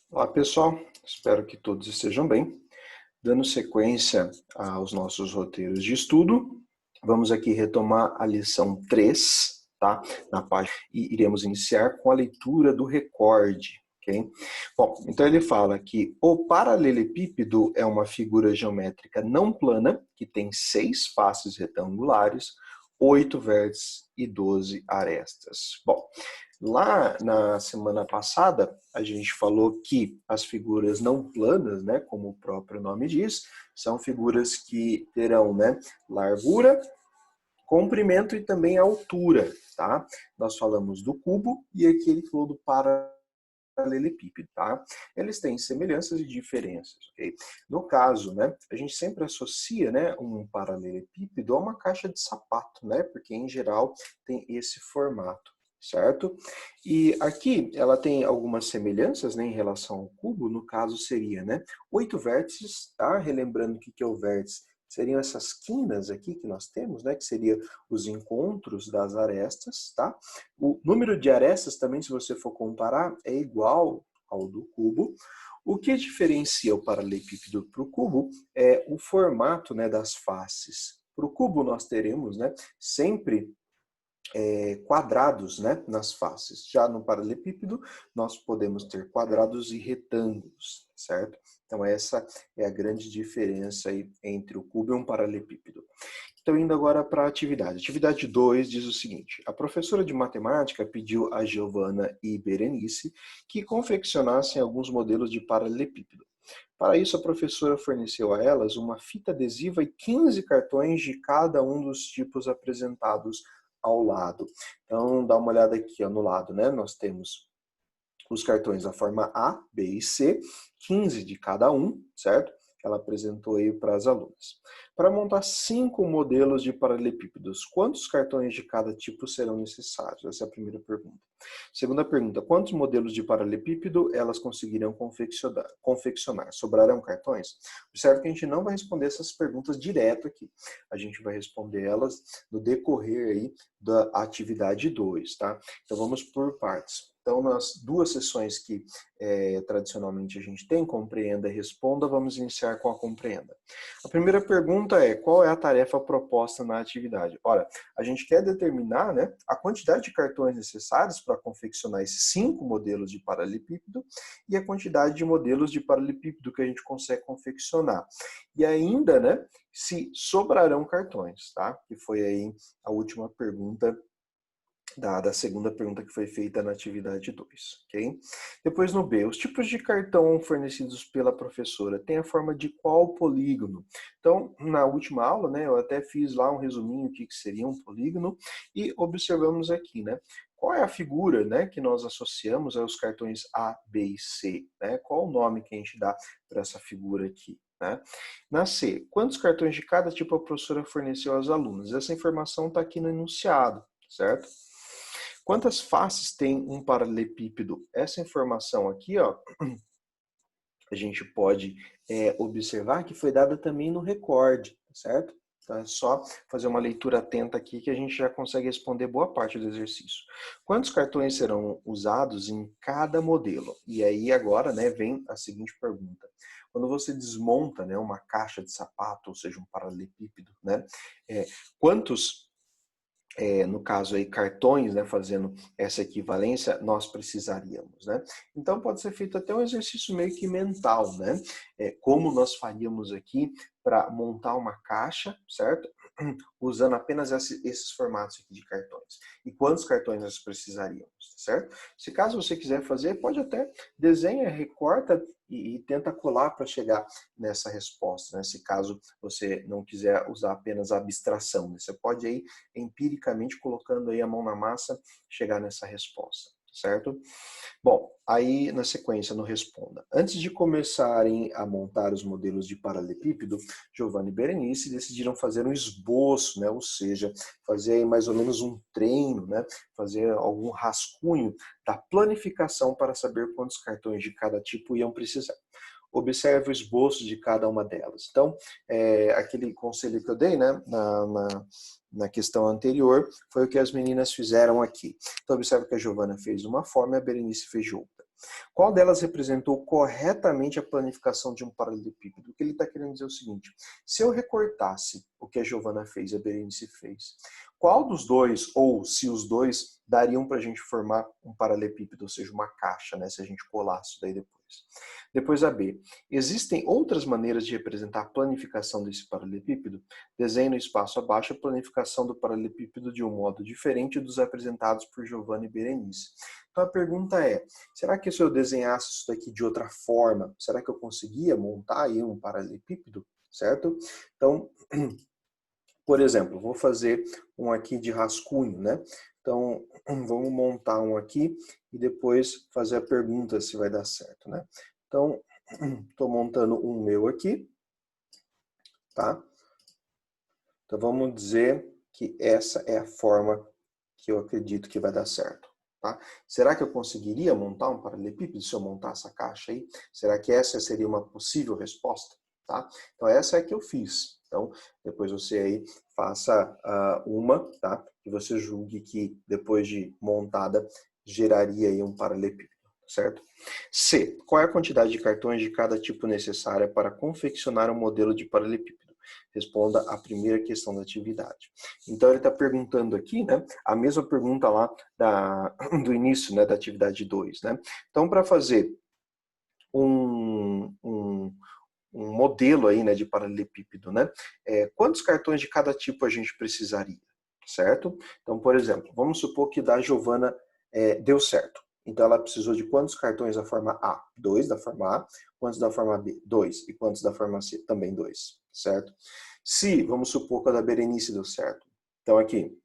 Olá, pessoal. Espero que todos estejam bem. Dando sequência aos nossos roteiros de estudo, vamos aqui retomar a lição 3, tá? Na página, e iremos iniciar com a leitura do recorde, ok? Bom, então ele fala que o paralelepípedo é uma figura geométrica não plana que tem 6 faces retangulares, 8 vértices e 12 arestas. Bom, lá na semana passada, a gente falou que as figuras não planas, né, como o próprio nome diz, são figuras que terão, né, largura, comprimento e também altura, tá? Nós falamos do cubo e aqui ele falou do paralelepípedo, tá? Eles têm semelhanças e diferenças, ok? No caso, né, a gente sempre associa, né, um paralelepípedo a uma caixa de sapato, né? Porque em geral tem esse formato, certo? E aqui ela tem algumas semelhanças, né, em relação ao cubo. No caso seria, né, 8 vértices, tá? Relembrando o que é o vértice. Seriam essas quinas aqui que nós temos, né, que seria os encontros das arestas, tá? O número de arestas também, se você for comparar, é igual ao do cubo. O que diferencia o paralelepípedo para o cubo é o formato, né, das faces. Para o cubo nós teremos, né, sempre quadrados, né, nas faces. Já no paralelepípedo, nós podemos ter quadrados e retângulos, certo? Então essa é a grande diferença aí entre o cubo e um paralelepípedo. Então, indo agora para a atividade. Atividade 2 diz o seguinte: a professora de matemática pediu a Giovana e Berenice que confeccionassem alguns modelos de paralelepípedo. Para isso, a professora forneceu a elas uma fita adesiva e 15 cartões de cada um dos tipos apresentados ao lado. Então, dá uma olhada aqui, ó, no lado, né? Nós temos os cartões da forma A, B e C, 15 de cada um, certo? Ela apresentou aí para as alunas. Para montar 5 modelos de paralelepípedos, quantos cartões de cada tipo serão necessários? Essa é a primeira pergunta. Segunda pergunta, quantos modelos de paralelepípedo elas conseguirão confeccionar? Sobrarão cartões? Observe que a gente não vai responder essas perguntas direto aqui. A gente vai responder elas no decorrer aí da atividade 2, tá? Então vamos por partes. Então, nas duas sessões que tradicionalmente a gente tem, compreenda e responda, vamos iniciar com a compreenda. A primeira pergunta é: qual é a tarefa proposta na atividade? Ora, a gente quer determinar, né, a quantidade de cartões necessários para confeccionar esses 5 modelos de paralelepípedo e a quantidade de modelos de paralelepípedo que a gente consegue confeccionar. E ainda, né, se sobrarão cartões, tá? Que foi aí a última pergunta da segunda pergunta que foi feita na atividade 2, ok? Depois no B, os tipos de cartão fornecidos pela professora têm a forma de qual polígono? Então, na última aula, né, eu até fiz lá um resuminho do que seria um polígono e observamos aqui, né, qual é a figura, né, que nós associamos aos cartões A, B e C, né? Qual o nome que a gente dá para essa figura aqui? Né? Na C, quantos cartões de cada tipo a professora forneceu às alunas? Essa informação está aqui no enunciado, certo? Quantas faces tem um paralelepípedo? Essa informação aqui, ó, a gente pode observar que foi dada também no recorde, certo? Então é só fazer uma leitura atenta aqui que a gente já consegue responder boa parte do exercício. Quantos cartões serão usados em cada modelo? E aí agora, né, vem a seguinte pergunta. Quando você desmonta, né, uma caixa de sapato, ou seja, um paralelepípedo, né, quantos no caso aí cartões, né, fazendo essa equivalência, nós precisaríamos, né? Então pode ser feito até um exercício meio que mental, né? Como nós faríamos aqui para montar uma caixa, certo? Usando apenas esses formatos aqui de cartões. E quantos cartões nós precisaríamos, certo? Se caso você quiser fazer, pode até desenha, recorta e tenta colar para chegar nessa resposta, né? Se caso você não quiser usar apenas a abstração, né? Você pode aí empiricamente colocando aí a mão na massa chegar nessa resposta, certo? Bom, aí na sequência no Responda. Antes de começarem a montar os modelos de paralelepípedo, Giovanna e Berenice decidiram fazer um esboço, né? Ou seja, fazer aí mais ou menos um treino, né? Fazer algum rascunho da planificação para saber quantos cartões de cada tipo iam precisar. Observe o esboço de cada uma delas. Então, aquele conselho que eu dei, né, na questão anterior, foi o que as meninas fizeram aqui. Então, observe que a Giovana fez de uma forma e a Berenice fez de outra. Qual delas representou corretamente a planificação de um paralelepípedo? O que ele está querendo dizer é o seguinte: se eu recortasse o que a Giovana fez e a Berenice fez, qual dos dois, ou se os dois, dariam para a gente formar um paralelepípedo, ou seja, uma caixa, né, se a gente colasse isso daí depois? Depois a B. Existem outras maneiras de representar a planificação desse paralelepípedo? Desenhe no espaço abaixo a planificação do paralelepípedo de um modo diferente dos apresentados por Giovana e Berenice. Então a pergunta é, será que se eu desenhasse isso daqui de outra forma, será que eu conseguia montar aí um paralelepípedo, certo? Então, por exemplo, vou fazer um aqui de rascunho, né? Então, vamos montar um aqui e depois fazer a pergunta se vai dar certo, né? Então, estou montando um meu aqui, tá? Então, vamos dizer que essa é a forma que eu acredito que vai dar certo. Tá? Será que eu conseguiria montar um paralelepípedo se eu montar essa caixa aí? Será que essa seria uma possível resposta? Tá? Então essa é a que eu fiz. Então depois você aí faça uma, tá? Que você julgue que depois de montada geraria aí um paralelepípedo, certo? C. Qual é a quantidade de cartões de cada tipo necessária para confeccionar um modelo de paralelepípedo? Responda a primeira questão da atividade. Então ele está perguntando aqui, né, a mesma pergunta lá do início, né, da atividade 2. Né? Então, para fazer um modelo aí, né, de paralelepípedo, né, quantos cartões de cada tipo a gente precisaria, certo? Então, por exemplo, vamos supor que da Giovana deu certo. Então, ela precisou de quantos cartões da forma A? 2 da forma A. Quantos da forma B? 2. E quantos da forma C? Também 2, certo? Se, vamos supor que a da Berenice deu certo. Então, aqui,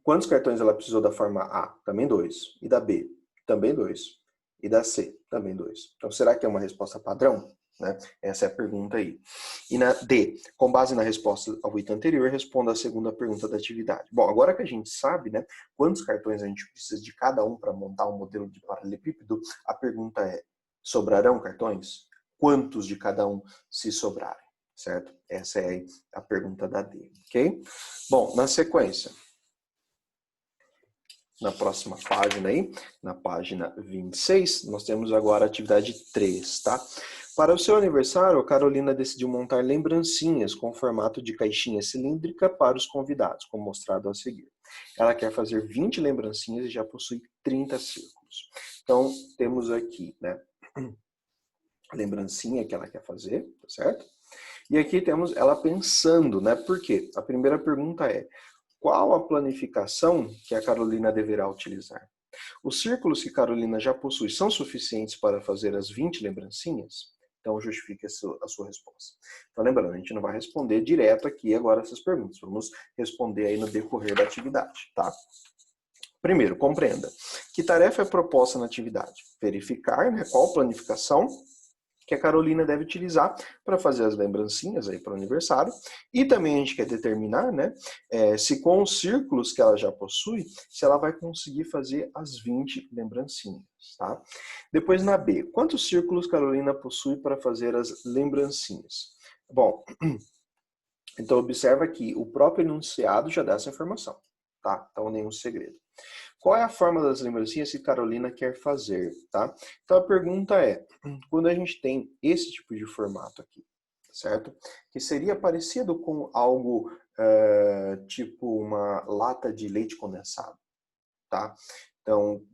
quantos cartões ela precisou da forma A? Também 2. E da B? Também 2. E da C? Também 2. Então, será que é uma resposta padrão? Né? Essa é a pergunta aí. E na D, com base na resposta ao item anterior, responda a segunda pergunta da atividade. Bom, agora que a gente sabe, né, quantos cartões a gente precisa de cada um para montar um modelo de paralelepípedo, a pergunta é, sobrarão cartões? Quantos de cada um se sobrarem? Certo? Essa é a pergunta da D, ok? Bom, na sequência, na próxima página aí, na página 26, nós temos agora a atividade 3, tá? Para o seu aniversário, a Carolina decidiu montar lembrancinhas com formato de caixinha cilíndrica para os convidados, como mostrado a seguir. Ela quer fazer 20 lembrancinhas e já possui 30 círculos. Então, temos aqui, né, a lembrancinha que ela quer fazer, tá certo? E aqui temos ela pensando, né? Por quê? A primeira pergunta é, qual a planificação que a Carolina deverá utilizar? Os círculos que Carolina já possui são suficientes para fazer as 20 lembrancinhas? Então, justifique a sua resposta. Então, lembrando, a gente não vai responder direto aqui agora essas perguntas. Vamos responder aí no decorrer da atividade, tá? Primeiro, compreenda. Que tarefa é proposta na atividade? Verificar, né, qual planificação que a Carolina deve utilizar para fazer as lembrancinhas aí para o aniversário. E também a gente quer determinar, né, se com os círculos que ela já possui, se ela vai conseguir fazer as 20 lembrancinhas, tá? Depois na B, quantos círculos Carolina possui para fazer as lembrancinhas? Bom, então observa que o próprio enunciado já dá essa informação, tá? Então nenhum segredo. Qual é a forma das lembrancinhas que Carolina quer fazer, tá? Então a pergunta é, quando a gente tem esse tipo de formato aqui, certo? Que seria parecido com algo tipo uma lata de leite condensado, tá? Então,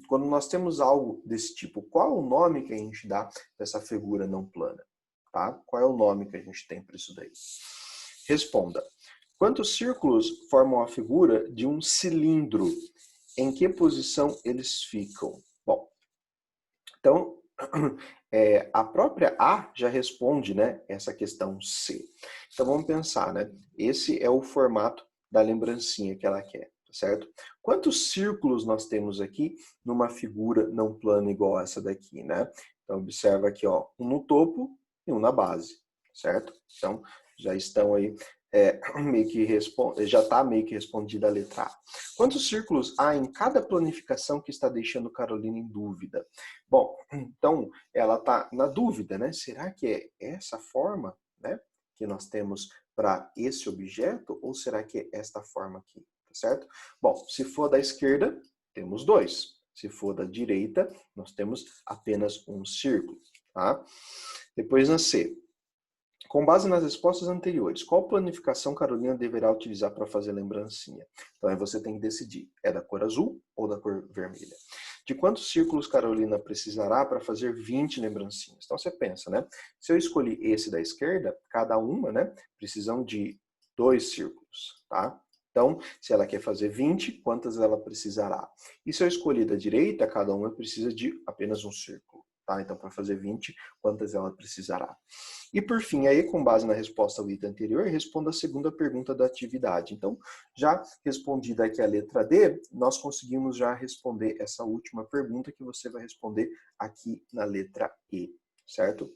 quando nós temos algo desse tipo, qual é o nome que a gente dá para essa figura não plana, tá? Qual é o nome que a gente tem para isso daí? Responda. Quantos círculos formam a figura de um cilindro? Em que posição eles ficam? Bom, então, a própria A já responde, né, essa questão C. Então, vamos pensar, né? Esse é o formato da lembrancinha que ela quer, certo? Quantos círculos nós temos aqui numa figura não plana igual essa daqui, né? Então, observa aqui, ó, um no topo e um na base, certo? Então, já estão aí meio que já está meio que respondida a letra A. Quantos círculos há em cada planificação que está deixando Carolina em dúvida? Bom, então ela está na dúvida, né? Será que é essa forma, né, que nós temos para esse objeto ou será que é esta forma aqui, tá certo? Bom, se for da esquerda, temos 2. Se for da direita, nós temos apenas um círculo, tá? Depois na C. Com base nas respostas anteriores, qual planificação Carolina deverá utilizar para fazer lembrancinha? Então aí você tem que decidir, é da cor azul ou da cor vermelha? De quantos círculos Carolina precisará para fazer 20 lembrancinhas? Então você pensa, né? Se eu escolhi esse da esquerda, cada uma, né, precisam de 2 círculos, tá? Então, se ela quer fazer 20, quantas ela precisará? E se eu escolhi da direita, cada uma precisa de apenas um círculo, tá? Então, para fazer 20, quantas ela precisará? E por fim, aí com base na resposta ao item anterior, responda a segunda pergunta da atividade. Então, já respondida aqui a letra D, nós conseguimos já responder essa última pergunta que você vai responder aqui na letra E, certo?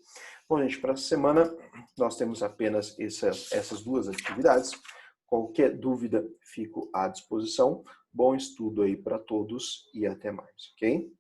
Bom, gente, para essa semana nós temos apenas essas duas atividades. Qualquer dúvida, fico à disposição. Bom estudo aí para todos e até mais, ok?